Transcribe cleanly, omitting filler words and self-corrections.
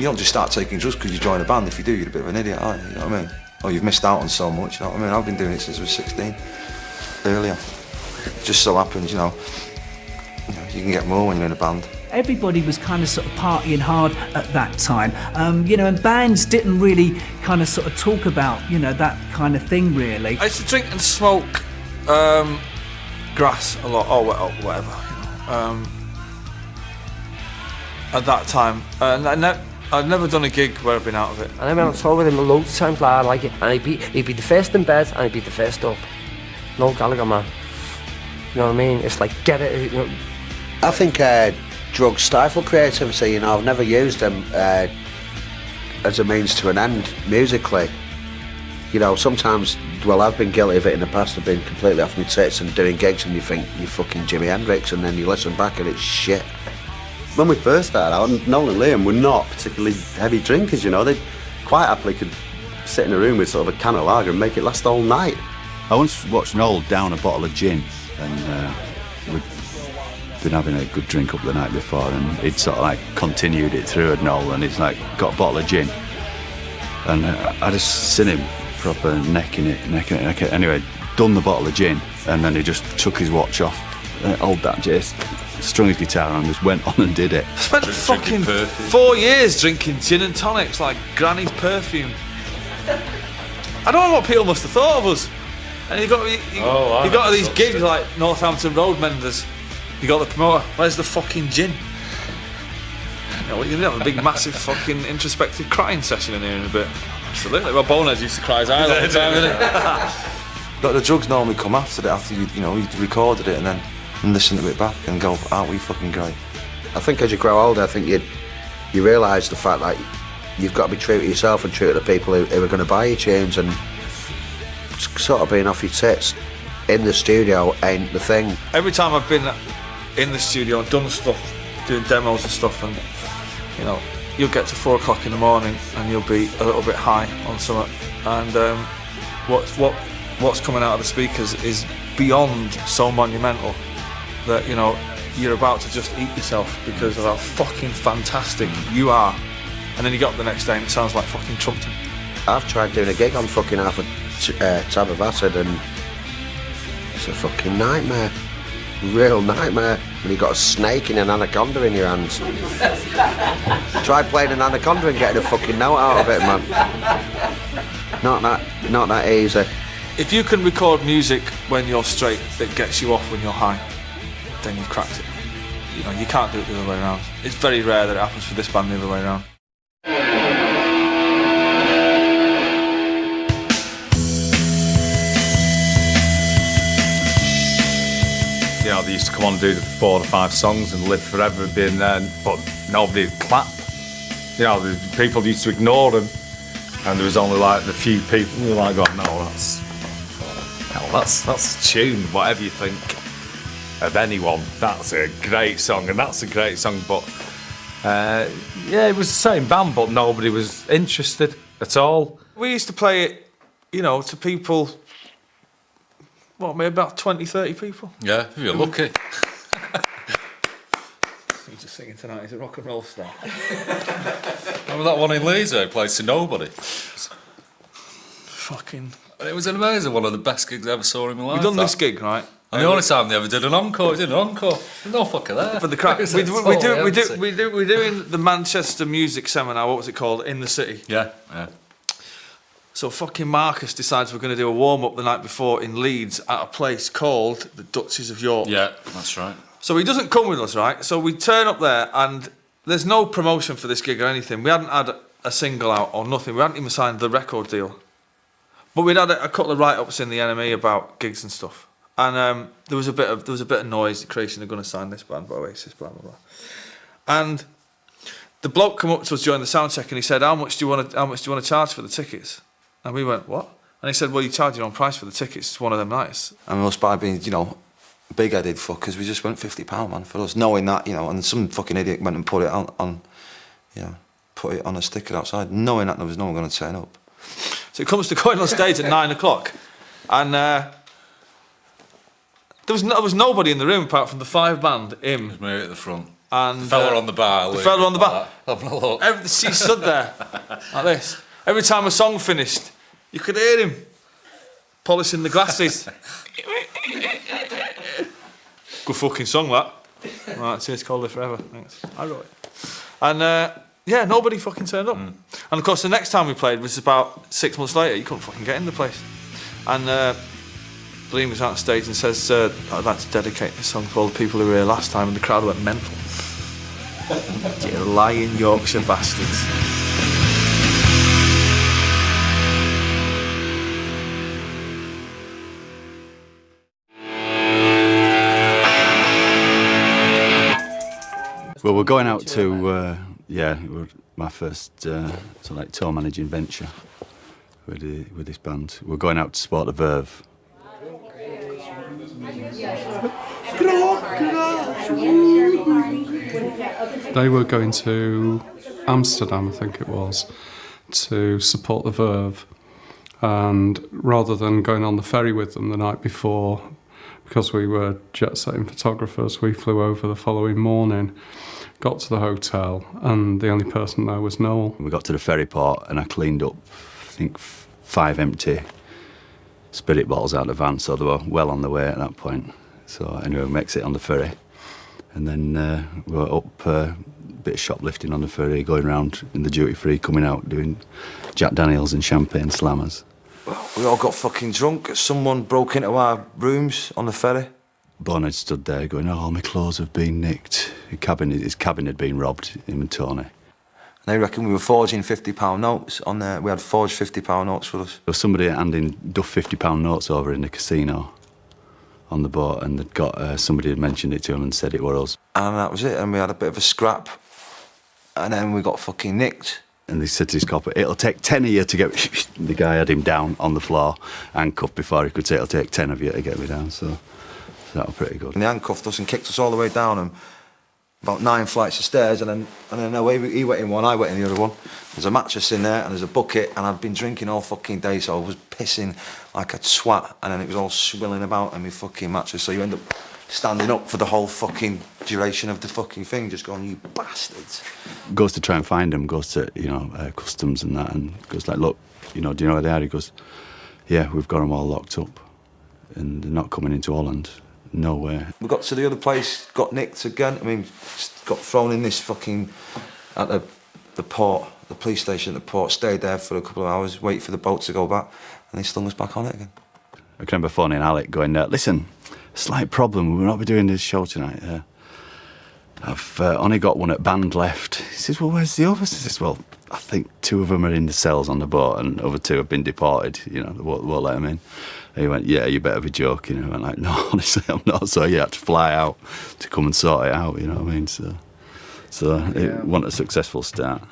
don't just start taking drugs because you join a band. If you do, you're a bit of an idiot, aren't you? You know what I mean? Or you've missed out on so much, you know what I mean? I've been doing it since I was 16, earlier. It just so happens, you know, you can get more when you're in a band. Everybody was kind of sort of partying hard at that time, you know, and bands didn't really kind of sort of talk about, you know, that kind of thing really. I used to drink and smoke grass a lot, or whatever, you know, at that time. And I'd never done a gig where I've been out of it. And I went on tour with him loads of times, like it, and he'd be the first in bed and he'd be the first up. No Gallagher, man. You know what I mean? It's like, get it, you know. I think drugs stifle creativity, you know. I've never used them as a means to an end musically. You know, sometimes, well, I've been guilty of it in the past. I've been completely off my tits and doing gigs and you think you're fucking Jimi Hendrix, and then you listen back and it's shit. When we first started out, Noel and Liam were not particularly heavy drinkers, you know. They quite happily could sit in a room with sort of a can of lager and make it last all night. I once watched Noel down a bottle of gin, and we'd been having a good drink up the night before, and he'd sort of like continued it through at Noel, and he's like got a bottle of gin, and I just seen him proper necking it. Anyway, done the bottle of gin, and then he just took his watch off, old that Jace, strung his guitar and just went on and did it. Spent fucking 4 years drinking gin and tonics like Granny's perfume. I don't know what people must have thought of us. And you got to these gigs like Northampton Road Menders. You got the promoter, where's the fucking gin? You know, you're gonna have a big massive fucking introspective crying session in here in a bit. Absolutely. Well, Bonehead used to cry his eyes all the time, didn't But the drugs normally come after it, after you recorded it and then listen to it back and go, aren't we fucking great? I think as you grow older, I think you realise the fact that you've got to be true to yourself and true to the people who are going to buy your tunes, and sort of being off your tits in the studio ain't the thing. Every time I've been in the studio and done stuff, doing demos and stuff, and you know, you'll get to 4 o'clock in the morning and you'll be a little bit high on something, and what's coming out of the speakers is beyond so monumental that, you know, you're about to just eat yourself because of how fucking fantastic you are. And then you get up the next day and it sounds like fucking Trumpton. I've tried doing a gig on fucking half a tab of acid, and it's a fucking nightmare. Real nightmare. When you've got a snake and an anaconda in your hands. Try playing an anaconda and getting a fucking note out of it, man. Not that easy. If you can record music when you're straight that gets you off when you're high, then you've cracked it. You know, you can't do it the other way around. It's very rare that it happens for this band the other way around. You know, they used to come on and do the 4 or 5 songs and live forever being there, but nobody would clap. You know, the people used to ignore them, and there was only like the few people who were like, going, no, that's a tune, whatever you think of anyone, that's a great song, and that's a great song, but yeah, it was the same band, but nobody was interested at all. We used to play it, you know, to people, what, maybe about 20, 30 people? Yeah, if you're lucky. He's just singing tonight, he's a rock and roll star. Remember that one in Leeds who played to nobody? Fucking... It was an amazing, one of the best gigs I ever saw in my life. We've done this gig, right? And the only time they ever did an encore, we did an encore. There's no fucker there. For the crack, we're doing the Manchester Music Seminar, what was it called, in the city? Yeah, yeah. So fucking Marcus decides we're going to do a warm-up the night before in Leeds at a place called the Duchess of York. Yeah, that's right. So he doesn't come with us, right? So we turn up there and there's no promotion for this gig or anything. We hadn't had a single out or nothing. We hadn't even signed the record deal. But we'd had a couple of write-ups in the NME about gigs and stuff. And there was a bit of noise. The Creation are going to sign this band by OASIS, blah blah blah. And the bloke come up to us during the sound check and he said, "How much do you want to charge for the tickets?" And we went, "What?" And he said, "Well, you charge your own price for the tickets. It's one of them nights." And us by being, you know, big-headed fuckers, we just went £50, man, for us, knowing that, you know, and some fucking idiot went and put it on you know, put it on a sticker outside, knowing that there was no one going to turn up. So it comes to going on stage at 9 o'clock, and there was nobody in the room apart from the 5 band, him. It was me at the front. And Fella on the bar. the fella on the bar. Having a look. She stood there like this. Every time a song finished, you could hear him polishing the glasses. Good fucking song, that. Right, cheers, Coldly Forever. Thanks. I wrote it. And yeah, nobody fucking turned up. And of course, the next time we played was about 6 months later. You couldn't fucking get in the place. And Liam was out on stage and says, I'd like to dedicate this song to all the people who were here last time, and the crowd went mental. You lying Yorkshire bastards. Well, we're going out to, my first sort of like tour managing venture with this band. We're going out to support the Verve. They were going to Amsterdam, I think it was, to support the Verve. And rather than going on the ferry with them the night before, because we were jet-setting photographers, we flew over the following morning, got to the hotel, and the only person there was Noel. We got to the ferry port and I cleaned up, I think, 5 empty spirit bottles out of the van, so they were well on the way at that point. So anyway, we makes it on the ferry. And then we were up a bit of shoplifting on the ferry, going around in the duty-free, coming out, doing Jack Daniels and champagne slammers. Well, we all got fucking drunk. Someone broke into our rooms on the ferry. Bon had stood there going, oh, all my clothes have been nicked. His cabin had been robbed, him and Tony. And they reckon we were forging £50 notes on there. We had forged £50 notes for us. There was somebody handing duff £50 notes over in the casino on the boat, and they'd got somebody had mentioned it to him and said it were us. And that was it, and we had a bit of a scrap, and then we got fucking nicked. And they said to his copper, it'll take 10 of you to get... The guy had him down on the floor, handcuffed before he could say, it'll take 10 of you to get me down, so that was pretty good. And they handcuffed us and kicked us all the way down, and about 9 flights of stairs, and then away he went in one, I went in the other one. There's a mattress in there, and there's a bucket, and I'd been drinking all fucking day, so I was pissing like a twat, and then it was all swilling about in my fucking mattress, so you end up standing up for the whole fucking duration of the fucking thing, just going, you bastards. Goes to try and find him, goes to, customs and that, and goes like, look, do you know where they are? He goes, yeah, we've got them all locked up, and they're not coming into Holland. No way. We got to the other place, got nicked again. I mean, got thrown in this fucking at the port, the police station at the port. Stayed there for a couple of hours, waited for the boat to go back, and they stung us back on it again. I can remember phoning Alec, going, listen, slight problem. We'll not be doing this show tonight. I've only got one at band left. He says, well, where's the others? He says, well, I think 2 of them are in the cells on the boat, and the other 2 have been deported. They won't let them in. And he went, yeah, you better be joking. And I went like, no, honestly, I'm not. So you had to fly out to come and sort it out, you know what I mean? So it wasn't a successful start.